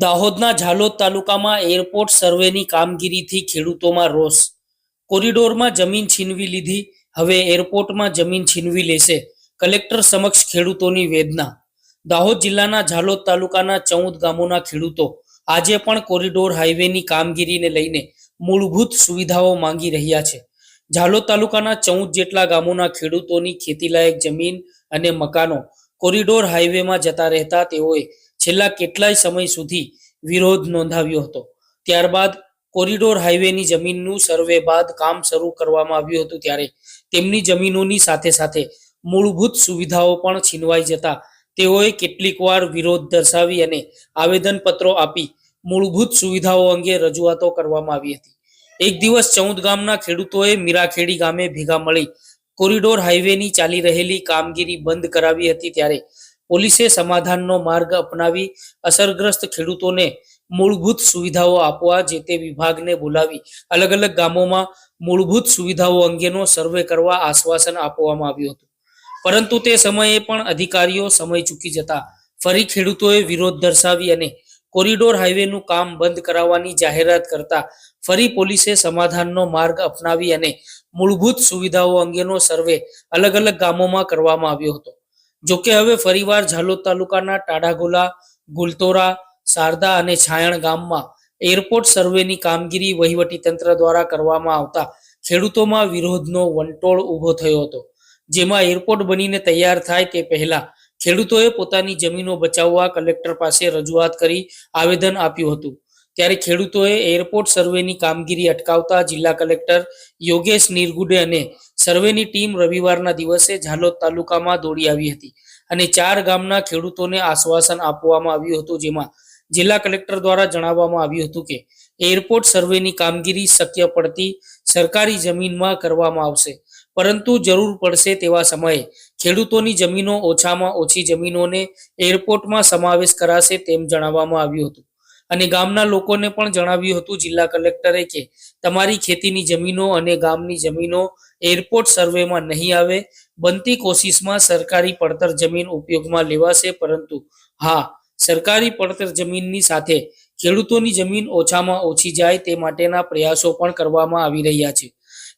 દાહોદના ઝાલોદ તાલુકામાં એરપોર્ટ સર્વેની કામગીરીથી ખેડૂતોમાં રોષ. કોરિડોરમાં જમીન છીનવી લીધી, હવે એરપોર્ટમાં જમીન છીનવી લેશે. કલેક્ટર સમક્ષ ખેડૂતોની વેદના. દાહોદ જિલ્લાના ઝાલોદ તાલુકાના 14 ગામોના ખેડૂતો આજે પણ કોરિડોર હાઈવેની કામગીરીને લઈને મૂળભૂત સુવિધાઓ માંગી રહ્યા છે. ઝાલોદ તાલુકાના 14 જેટલા ગામોના ખેડૂતોની ખેતીલાયક જમીન અને મકાનો કોરિડોર હાઈવેમાં જતા રહેતા તેઓએ છેલ્લા કેટલાય સમય સુધી વિરોધ નોંધાવ્યો હતો. ત્યારબાદ કોરિડોર હાઈવેની જમીનનું સર્વે બાદ કામ શરૂ કરવામાં આવ્યું હતું, ત્યારે તેમની જમીનોની સાથે સાથે મૂળભૂત સુવિધાઓ પણ છીનવાઈ જતા તેઓએ કેટલીક વાર વિરોધ દર્શાવી અને આવેદનપત્રો આપી મૂળભૂત સુવિધાઓ અંગે રજૂઆતો કરવામાં આવી હતી. એક દિવસ 14 ગામના ખેડૂતોએ મીરાખેડી ગામે ભેગા મળી કોરિડોર હાઈવેની ચાલી રહેલી કામગીરી બંધ કરાવી હતી, ત્યારે પોલીસે સમાધાનનો માર્ગ અપનાવી અસરગ્રસ્ત ખેડૂતોને મૂળભૂત સુવિધાઓ આપવા જે તે વિભાગને બોલાવી અલગ અલગ ગામોમાં મૂળભૂત સુવિધાઓ અંગેનો સર્વે કરવા આશ્વાસન આપવામાં આવ્યું હતું. પરંતુ તે સમયે પણ અધિકારીઓ સમય ચૂકી જતા ફરી ખેડૂતોએ વિરોધ દર્શાવી અને કોરિડોર હાઈવેનું કામ બંધ કરાવવાની જાહેરાત કરતા ફરી પોલીસે સમાધાનનો માર્ગ અપનાવી અને મૂળભૂત સુવિધાઓ અંગેનો સર્વે અલગ અલગ ગામોમાં કરવામાં આવ્યો હતો. જોકે હવે ફરીવાર ઝાલોદ તાલુકાના ટાઢાગોલા, ગુલતોરા, શારદા અને છાયણ ગામમાં એરપોર્ટ સર્વેની કામગીરી વહીવટીતંત્ર દ્વારા કરવામાં આવતા ખેડૂતોમાં વિરોધનો વંટોળ ઊભો થયો હતો, જેમાં એરપોર્ટ બનીને તૈયાર થાય તે પહેલા ખેડૂતોએ પોતાની જમીનો બચાવવા કલેક્ટર પાસે રજૂઆત કરી આવેદન આપ્યું હતું. ત્યારે ખેડૂતોએ એરપોર્ટ સર્વેની કામગીરી અટકાવતા જિલ્લા કલેક્ટર યોગેશ નિરગુડે અને સર્વેની ટીમ રવિવારના દિવસે ઝાલોદ તાલુકામાં દોડી આવી હતી અને 4 ગામના ખેડૂતોને આશ્વાસન આપવામાં આવ્યું હતું, જેમાં જિલ્લા કલેક્ટર દ્વારા જણાવવામાં આવ્યું હતું કે એરપોર્ટ સર્વેની કામગીરી શક્ય પડતી સરકારી જમીનમાં કરવામાં આવશે, પરંતુ જરૂર પડશે તેવા સમયે ખેડૂતોની જમીનો ઓછામાં ઓછી જમીનોને એરપોર્ટમાં સમાવેશ કરાશે તેમ જણાવવામાં આવ્યું હતું. અને ગામના લોકોને પણ જણાવ્યું હતું જિલ્લા કલેક્ટરે કે તમારી ખેતીની જમીનો અને ગામની જમીનો એરપોર્ટ સર્વેમાં નહીં આવે. બનતી કોશિશમાં સરકારી પડતર જમીન ઉપયોગમાં લેવાશે, પરંતુ હા, સરકારી પડતર જમીનની સાથે ખેડૂતોની જમીન ઓછામાં ઓછી જાય તે માટેના પ્રયાસો પણ કરવામાં આવી રહ્યા છે.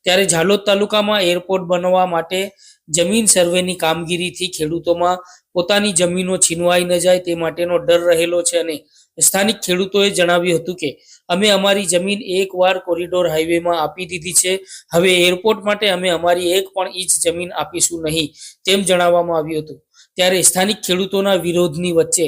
ત્યારે ઝાલોદ તાલુકામાં એરપોર્ટ બનવા માટે જમીન સર્વેની કામગીરીથી ખેડૂતોમાં પોતાની જમીનો છીનવાઈ ન જાય તે માટેનો ડર રહેલો છે અને સ્થાનિક ખેડૂતોએ જણાવ્યું હતું કે અમે અમારી જમીન એકવાર કોરિડોર હાઈવેમાં આપી દીધી છે, હવે એરપોર્ટ માટે અમે અમારી એક પણ ઇંચ જમીન આપીશું નહીં તેમ જણાવવામાં આવ્યું હતું. ત્યારે સ્થાનિક ખેડૂતોના વિરોધની વચ્ચે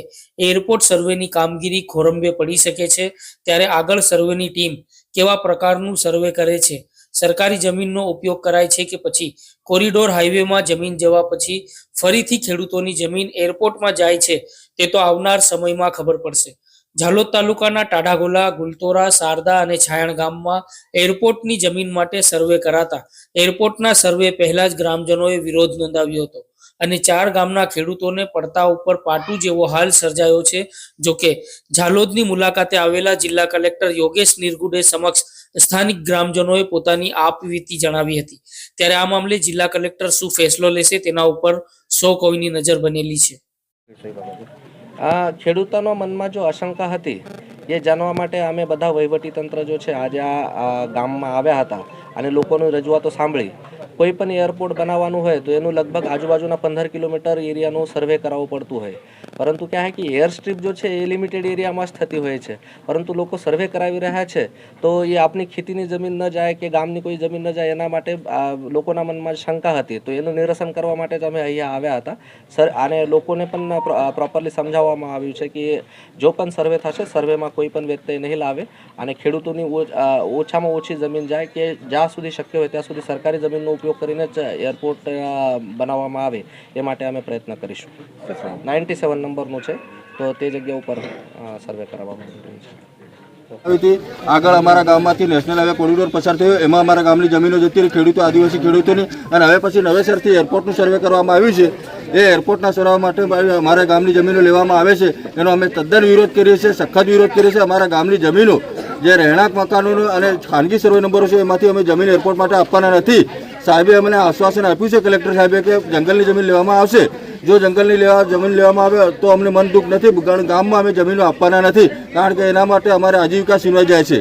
એરપોર્ટ સર્વેની કામગીરી ખોરંભે પડી શકે છે. ત્યારે આગળ સર્વેની ટીમ કેવા પ્રકારનું સર્વે કરે છે, સરકારી જમીનનો ઉપયોગ કરાય છે કે પછી કોરિડોર હાઈવેમાં જમીન જવા પછી ફરીથી ખેડૂતોની જમીન એરપોર્ટમાં જાય છે, તે તો આવનાર સમયમાં ખબર પડશે. ઝાલોદ તાલુકાના ટાઢાગોલા, ગુલતોરા, શારદા અને છાયણ ગામમાં એરપોર્ટની જમીન માટે સર્વે કરાતા એરપોર્ટના સર્વે પહેલા જ ગ્રામજનોએ વિરોધ નોંધાવ્યો હતો અને 4 ગામના ખેડૂતોને પડતા ઉપર પાટું જેવો હાલ સર્જાયો છે. જોકે ઝાલોદની મુલાકાતે આવેલા જિલ્લા કલેક્ટર યોગેશ નિરગુડે સમક્ષ સ્થાનિક ગ્રામજનોએ પોતાની આપવીતી જણાવી હતી. ત્યારે આ મામલે જિલ્લા કલેક્ટર શું ફેસલો લેશે તેના ઉપર સૌ કોઈની નજર બનેલી છે. આ ખેડૂતોના મનમાં જો આશંકા હતી એ જાણવા માટે અમે બધા વહીવટીતંત્ર જો છે આજે આ ગામમાં આવ્યા હતા અને લોકોની રજૂઆતો સાંભળી. કોઈ પણ એરપોર્ટ બનાવવાનું હોય તો એનું લગભગ આજુબાજુના 15 કિલોમીટર એરિયાનું સર્વે કરાવવું પડતું હોય, પરંતુ क्या है कि એર સ્ટ્રીપ जो છે એ લિમિટેડ એરિયામાં જ થતી હોય છે, પરંતુ લોકો સર્વે કરાવી રહ્યા છે તો એ આપણી ખેતીની જમીન ન જાય કે ગામની કોઈ જમીન ન જાય એના માટે લોકોના મનમાં શંકા હતી. તો એનું નિરસન કરવા માટે જ અમે અહીંયા આવ્યા હતા સર. આને લોકોને પણ પ્રોપરલી સમજાવવામાં આવ્યું છે કે જો પણ સર્વે થશે સર્વેમાં કોઈ પણ વ્યક્તિ નહીં લાવે અને ખેડૂતોની ઓછામાં ઓછી જમીન જાય કે જ્યાં સુધી શક્ય હોય ત્યાં સુધી સરકારી જમીનનો ઉપયોગ કરીને જ એરપોર્ટ બનાવવામાં આવે એ માટે અમે પ્રયત્ન કરીશું. 97 નંબરનું છે તો તે જગ્યા ઉપર સર્વે કરાવવામાં આવ્યું છે. આગળ અમારા ગામમાંથી નેશનલ હાઈવે કોરિડોર પસાર થયો, એમાં અમારા ગામની જમીનો જતી રહી, ખેડૂતો આદિવાસી ખેડૂતોની, અને હવે પછી નવેસરથી એરપોર્ટનું સર્વે કરવામાં આવ્યું છે. એ એરપોર્ટના સર્વે માટે અમારા ગામની જમીનો લેવામાં આવે છે એનો અમે તદ્દન વિરોધ કરીએ છીએ, સખત વિરોધ કરીએ છીએ. અમારા ગામની જમીનો જે રહેણાંક મકાનોનો અને ખાનગી સર્વે નંબરો છે એમાંથી અમે જમીન એરપોર્ટ માટે આપવાના નથી. સાહેબે અમને આશ્વાસન આપ્યું છે કલેક્ટર સાહેબે કે જંગલની જમીન લેવામાં આવશે. જો જંગલની જમીન લેવામાં આવે તો અમને મન દુઃખ નથી, ગામમાં અમે જમીનો આપવાના નથી, કારણ કે એના માટે અમારે આજીવિકા છીનવાઈ જાય છે.